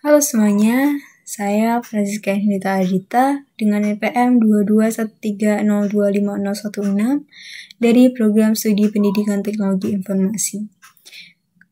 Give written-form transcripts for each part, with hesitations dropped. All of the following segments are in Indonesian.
Halo semuanya, saya Francisca Hinita Adita dengan NPM 221302516 dari Program Studi Pendidikan Teknologi Informasi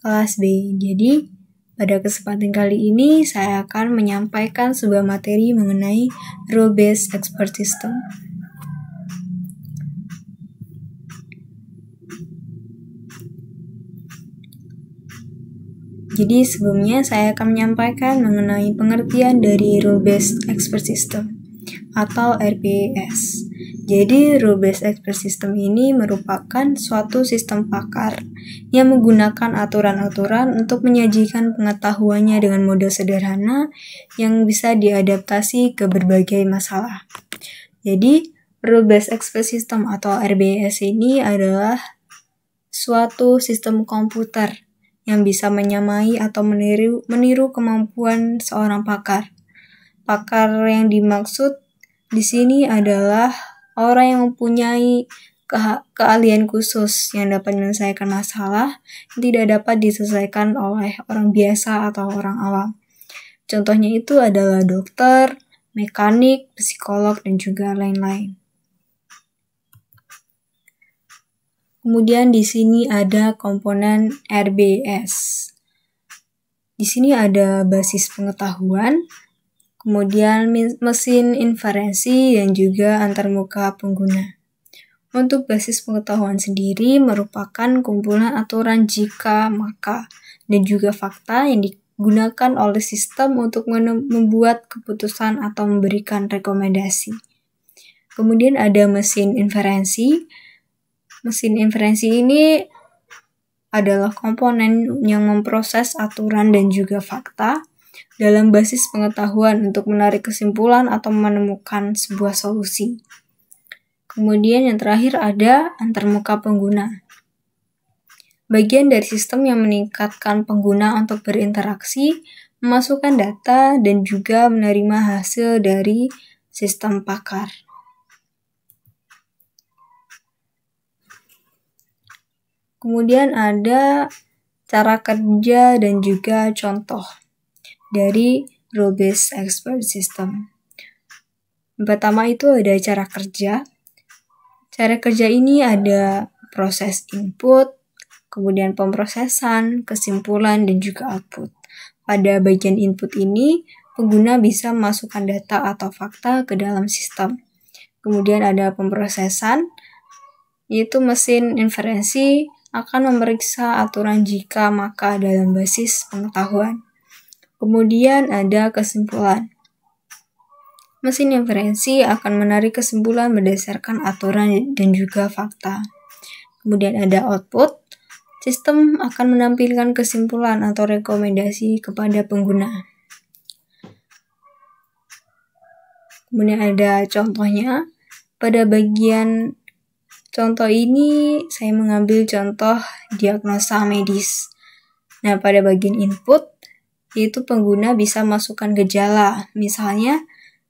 kelas B. Jadi, pada kesempatan kali ini saya akan menyampaikan sebuah materi mengenai Rule-Based Expert System. Jadi sebelumnya saya akan menyampaikan mengenai pengertian dari Rule-Based Expert System atau RBS. Jadi Rule-Based Expert System ini merupakan suatu sistem pakar yang menggunakan aturan-aturan untuk menyajikan pengetahuannya dengan model sederhana yang bisa diadaptasi ke berbagai masalah. Jadi Rule-Based Expert System atau RBS ini adalah suatu sistem komputer yang bisa menyamai atau meniru kemampuan seorang pakar. Pakar yang dimaksud di sini adalah orang yang mempunyai keahlian khusus yang dapat menyelesaikan masalah yang tidak dapat diselesaikan oleh orang biasa atau orang awam. Contohnya itu adalah dokter, mekanik, psikolog, dan juga lain-lain. Kemudian di sini ada komponen RBS. Di sini ada basis pengetahuan, kemudian mesin inferensi dan juga antarmuka pengguna. Untuk basis pengetahuan sendiri merupakan kumpulan aturan jika, maka, dan juga fakta yang digunakan oleh sistem untuk membuat keputusan atau memberikan rekomendasi. Kemudian ada mesin inferensi. Mesin inferensi ini adalah komponen yang memproses aturan dan juga fakta dalam basis pengetahuan untuk menarik kesimpulan atau menemukan sebuah solusi. Kemudian yang terakhir ada antarmuka pengguna. Bagian dari sistem yang meningkatkan pengguna untuk berinteraksi, memasukkan data, dan juga menerima hasil dari sistem pakar. Kemudian ada cara kerja dan juga contoh dari Rule-Based Expert System. Yang pertama itu ada cara kerja. Cara kerja ini ada proses input, kemudian pemrosesan, kesimpulan, dan juga output. Pada bagian input ini, pengguna bisa memasukkan data atau fakta ke dalam sistem. Kemudian ada pemrosesan, yaitu mesin inferensi akan memeriksa aturan jika maka dalam basis pengetahuan. Kemudian ada kesimpulan. Mesin inferensi akan menarik kesimpulan berdasarkan aturan dan juga fakta. Kemudian ada output. Sistem akan menampilkan kesimpulan atau rekomendasi kepada pengguna. Kemudian ada contohnya. Pada bagian contoh ini saya mengambil contoh diagnosa medis. Nah, pada bagian input, yaitu pengguna bisa masukkan gejala, misalnya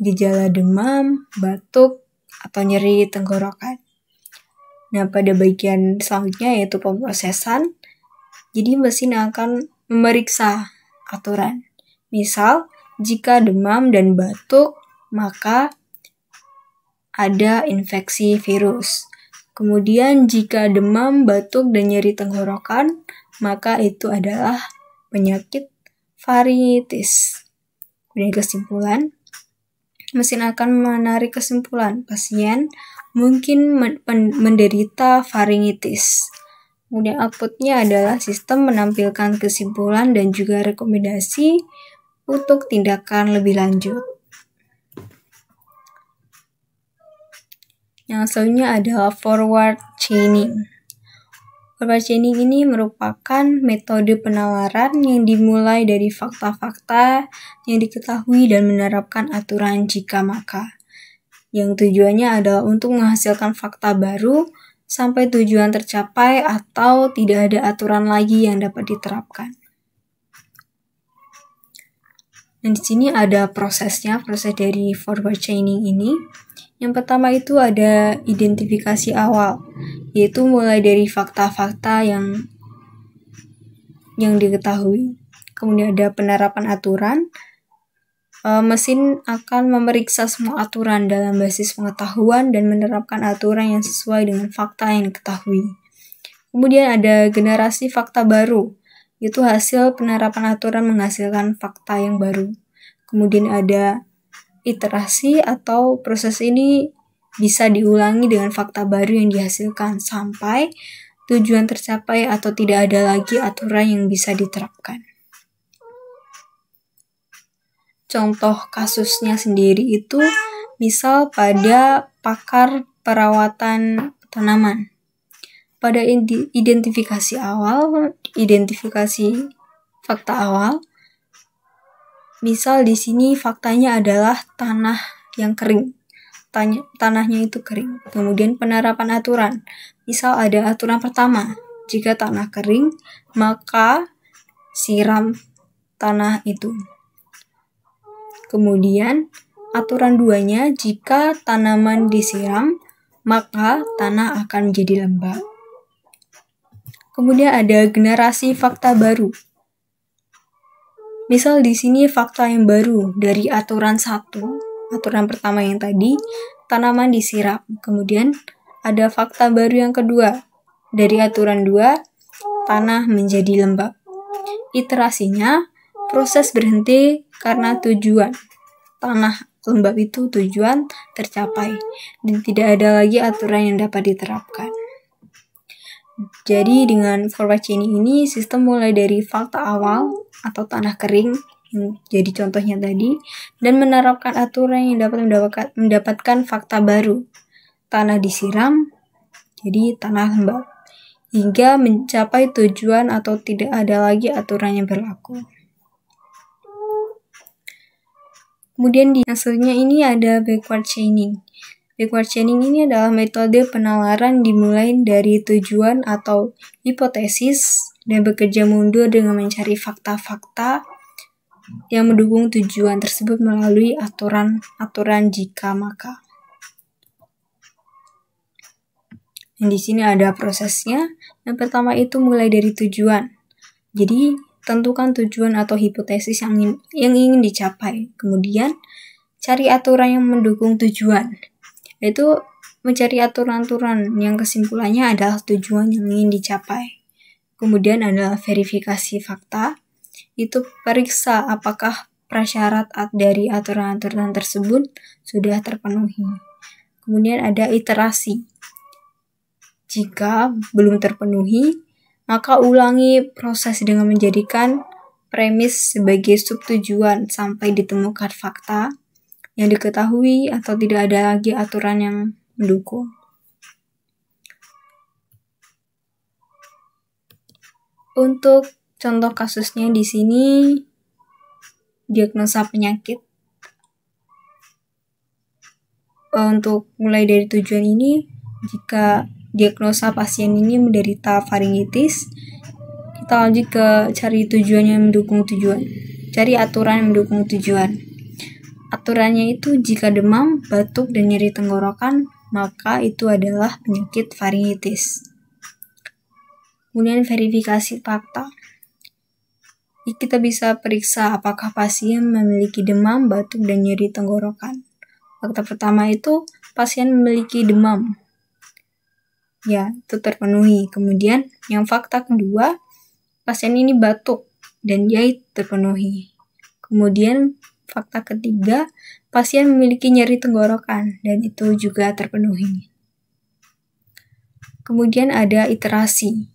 gejala demam, batuk, atau nyeri tenggorokan. Nah, pada bagian selanjutnya yaitu pemrosesan, jadi mesin akan memeriksa aturan. Misal, jika demam dan batuk, maka ada infeksi virus. Kemudian jika demam, batuk, dan nyeri tenggorokan, maka itu adalah penyakit faringitis. Kemudian kesimpulan, mesin akan menarik kesimpulan pasien mungkin menderita faringitis. Kemudian outputnya adalah sistem menampilkan kesimpulan dan juga rekomendasi untuk tindakan lebih lanjut. Yang selanjutnya adalah forward chaining. Forward chaining ini merupakan metode penalaran yang dimulai dari fakta-fakta yang diketahui dan menerapkan aturan jika maka. Yang tujuannya adalah untuk menghasilkan fakta baru sampai tujuan tercapai atau tidak ada aturan lagi yang dapat diterapkan. Dan di sini ada prosesnya, proses dari forward chaining ini. Yang pertama itu ada identifikasi awal, yaitu mulai dari fakta-fakta yang diketahui. kemudian ada penerapan aturan. Mesin akan memeriksa semua aturan dalam basis pengetahuan dan menerapkan aturan yang sesuai dengan fakta yang diketahui. Kemudian ada generasi fakta baru, itu hasil penerapan aturan menghasilkan fakta yang baru. Kemudian ada iterasi atau proses ini bisa diulangi dengan fakta baru yang dihasilkan sampai tujuan tercapai atau tidak ada lagi aturan yang bisa diterapkan. Contoh kasusnya sendiri itu misal pada pakar perawatan tanaman. Pada identifikasi fakta awal, misal di sini faktanya adalah tanah yang kering. Tanahnya itu kering. Kemudian penerapan aturan. Misal ada aturan pertama, jika tanah kering, maka siram tanah itu. Kemudian aturan 2-nya, jika tanaman disiram, maka tanah akan menjadi lembab. Kemudian ada generasi fakta baru. Misal di sini fakta yang baru dari aturan 1, aturan pertama yang tadi, tanaman disiram. Kemudian ada fakta baru yang kedua, dari aturan 2, tanah menjadi lembab. Iterasinya, proses berhenti karena tujuan. Tanah lembab itu tujuan tercapai dan tidak ada lagi aturan yang dapat diterapkan. Jadi dengan forward chaining ini, sistem mulai dari fakta awal atau tanah kering yang jadi contohnya tadi, dan menerapkan aturan yang dapat mendapatkan fakta baru. Tanah disiram, jadi tanah lembab, hingga mencapai tujuan atau tidak ada lagi aturan yang berlaku. Kemudian di hasilnya ini ada backward chaining. Backward chaining ini adalah metode penalaran dimulai dari tujuan atau hipotesis dan bekerja mundur dengan mencari fakta-fakta yang mendukung tujuan tersebut melalui aturan jika maka. Dan di sini ada prosesnya. Yang pertama itu mulai dari tujuan. Jadi tentukan tujuan atau hipotesis yang ingin dicapai. Kemudian cari aturan yang mendukung tujuan. Yaitu mencari aturan-aturan yang kesimpulannya adalah tujuan yang ingin dicapai. Kemudian ada verifikasi fakta. Itu periksa apakah prasyarat dari aturan-aturan tersebut sudah terpenuhi. Kemudian ada iterasi. Jika belum terpenuhi, maka ulangi proses dengan menjadikan premis sebagai subtujuan sampai ditemukan fakta yang diketahui atau tidak ada lagi aturan yang mendukung. Untuk contoh kasusnya di sini, diagnosa penyakit. Untuk mulai dari tujuan ini, jika diagnosa pasien ini menderita faringitis, kita lanjut ke cari tujuan yang mendukung tujuan. Cari aturan yang mendukung tujuan. Aturannya itu jika demam, batuk, dan nyeri tenggorokan, maka itu adalah penyakit faringitis. Kemudian verifikasi fakta. Kita bisa periksa apakah pasien memiliki demam, batuk, dan nyeri tenggorokan. Fakta pertama itu pasien memiliki demam. Ya, itu terpenuhi. Kemudian yang fakta kedua, pasien ini batuk dan dia terpenuhi. Kemudian fakta ketiga, pasien memiliki nyeri tenggorokan dan itu juga terpenuhi. Kemudian ada iterasi.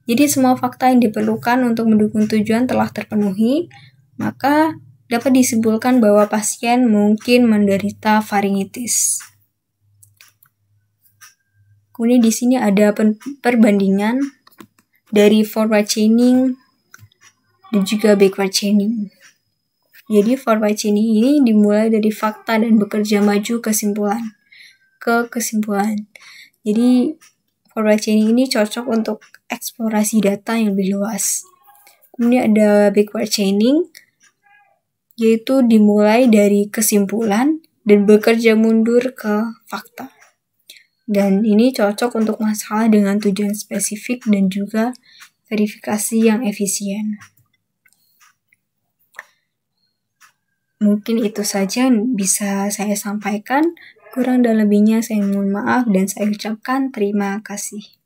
Jadi semua fakta yang diperlukan untuk mendukung tujuan telah terpenuhi, maka dapat disimpulkan bahwa pasien mungkin menderita faringitis. Kemudian di sini ada perbandingan dari forward chaining dan juga backward chaining. Jadi forward chaining ini dimulai dari fakta dan bekerja maju ke kesimpulan. Jadi forward chaining ini cocok untuk eksplorasi data yang lebih luas. Kemudian ada backward chaining, yaitu dimulai dari kesimpulan dan bekerja mundur ke fakta. Dan ini cocok untuk masalah dengan tujuan spesifik dan juga verifikasi yang efisien. Mungkin itu saja yang bisa saya sampaikan. Kurang dan lebihnya saya mohon maaf dan saya ucapkan terima kasih.